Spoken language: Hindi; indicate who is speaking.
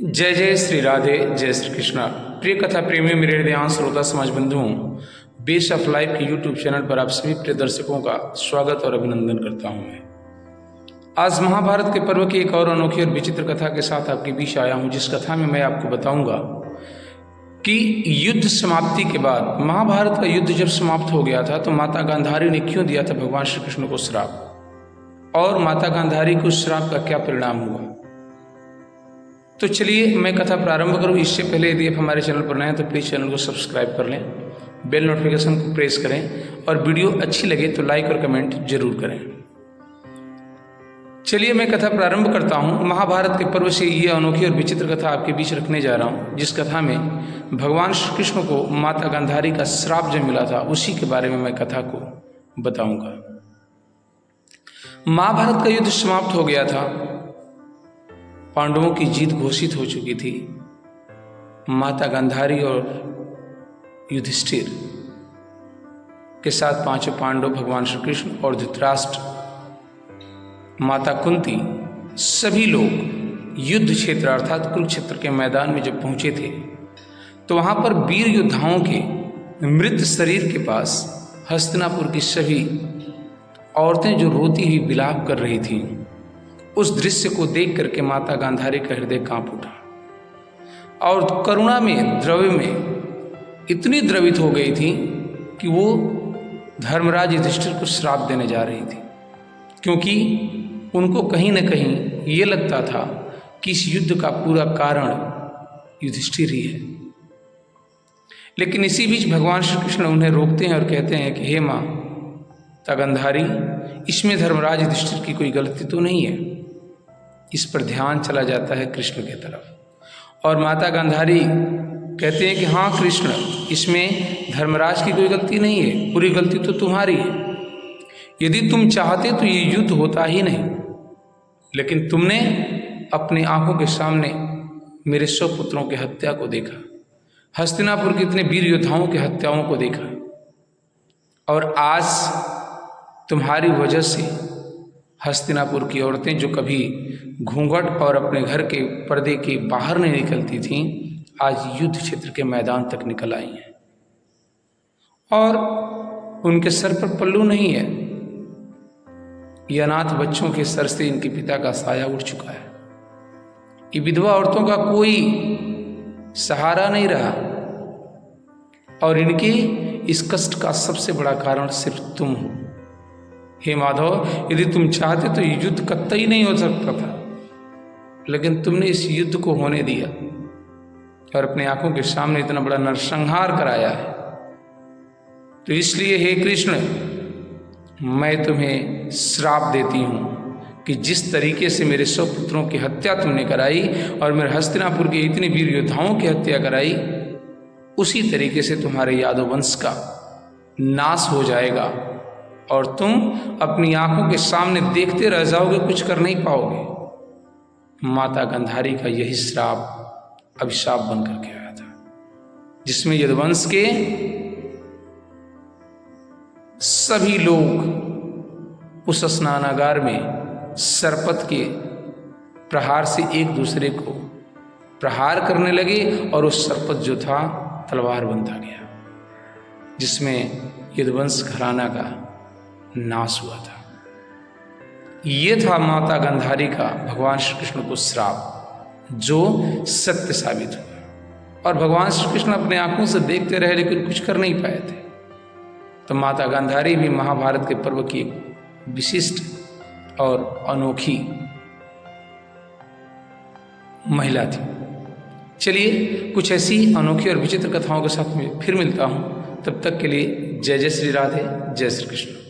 Speaker 1: जय जय श्री राधे, जय श्री कृष्णा। प्रिय कथा प्रेमियों, मेरे हृदयांश श्रोता समाज बंधुओं, बेस्ट ऑफ लाइफ के यूट्यूब चैनल पर आप सभी प्रिय दर्शकों का स्वागत और अभिनंदन करता हूं। मैं आज महाभारत के पर्व की एक और अनोखी और विचित्र कथा के साथ आपके बीच आया हूं, जिस कथा में मैं आपको बताऊंगा कि युद्ध समाप्ति के बाद, महाभारत का युद्ध जब समाप्त हो गया था तो माता गांधारी ने क्यों दिया था भगवान श्री कृष्ण को श्राप, और माता गांधारी को श्राप का क्या परिणाम हुआ। तो चलिए मैं कथा प्रारंभ करूं। इससे पहले यदि आप हमारे चैनल पर नए हैं तो प्लीज़ चैनल को सब्सक्राइब कर लें, बेल नोटिफिकेशन को प्रेस करें और वीडियो अच्छी लगे तो लाइक और कमेंट जरूर करें। चलिए मैं कथा प्रारंभ करता हूं। महाभारत के पर्व से ये अनोखी और विचित्र कथा आपके बीच रखने जा रहा हूं, जिस कथा में भगवान श्री कृष्ण को माता गांधारी का श्राप जब मिला था उसी के बारे में मैं कथा को बताऊंगा। महाभारत का युद्ध समाप्त हो गया था, पांडवों की जीत घोषित हो चुकी थी। माता गांधारी और युधिष्ठिर के साथ पांचों पांडव, भगवान श्री कृष्ण और धृतराष्ट्र, माता कुंती, सभी लोग युद्ध क्षेत्र अर्थात कुरुक्षेत्र के मैदान में जब पहुंचे थे तो वहां पर वीर योद्धाओं के मृत शरीर के पास हस्तिनापुर की सभी औरतें जो रोती हुई विलाप कर रही थीं, उस दृश्य को देख करके माता गांधारी का हृदय कांप उठा और करुणा में, द्रव्य में इतनी द्रवित हो गई थी कि वो धर्मराज युधिष्ठिर को श्राप देने जा रही थी, क्योंकि उनको कहीं न कहीं ये लगता था कि इस युद्ध का पूरा कारण युधिष्ठिर ही है। लेकिन इसी बीच भगवान श्री कृष्ण उन्हें रोकते हैं और कहते हैं कि हे माता गांधारी, इसमें धर्मराज युधिष्ठिर की कोई गलती तो नहीं है। इस पर ध्यान चला जाता है कृष्ण की तरफ और माता गांधारी कहते हैं कि हाँ कृष्ण, इसमें धर्मराज की कोई गलती नहीं है, पूरी गलती तो तुम्हारी है। यदि तुम चाहते तो ये युद्ध होता ही नहीं, लेकिन तुमने अपनी आंखों के सामने मेरे 100 पुत्रों की हत्या को देखा, हस्तिनापुर के इतने वीर योद्धाओं की हत्याओं को देखा, और आज तुम्हारी वजह से हस्तिनापुर की औरतें जो कभी घूंघट और अपने घर के पर्दे के बाहर नहीं निकलती थीं, आज युद्ध क्षेत्र के मैदान तक निकल आई हैं और उनके सर पर पल्लू नहीं है। ये अनाथ बच्चों के सर से इनके पिता का साया उड़ चुका है। ये विधवा औरतों का कोई सहारा नहीं रहा और इनके इस कष्ट का सबसे बड़ा कारण सिर्फ तुम हो। हे माधव, यदि तुम चाहते तो ये युद्ध कतई नहीं हो सकता था, लेकिन तुमने इस युद्ध को होने दिया और अपने आंखों के सामने इतना बड़ा नरसंहार कराया है। तो इसलिए हे कृष्ण, मैं तुम्हें श्राप देती हूं कि जिस तरीके से मेरे 100 पुत्रों की हत्या तुमने कराई और मेरे हस्तिनापुर के इतने वीर योद्धाओं की हत्या कराई, उसी तरीके से तुम्हारे यादव वंश का नाश हो जाएगा और तुम अपनी आंखों के सामने देखते रह जाओगे, कुछ कर नहीं पाओगे। माता गांधारी का यही श्राप अभिशाप बन करके आया था, जिसमें यदुवंश के सभी लोग उस स्नानागार में सरपत के प्रहार से एक दूसरे को प्रहार करने लगे और उस सरपत जो था तलवार बनता गया, जिसमें यदुवंश घराना का नाश हुआ था। ये था माता गांधारी का भगवान श्री कृष्ण को श्राप, जो सत्य साबित हुआ और भगवान श्री कृष्ण अपने आंखों से देखते रहे लेकिन कुछ कर नहीं पाए थे। तो माता गांधारी भी महाभारत के पर्व की एक विशिष्ट और अनोखी महिला थी। चलिए कुछ ऐसी अनोखी और विचित्र कथाओं के साथ में फिर मिलता हूं। तब तक के लिए जय जय श्री राधे, जय श्री कृष्ण।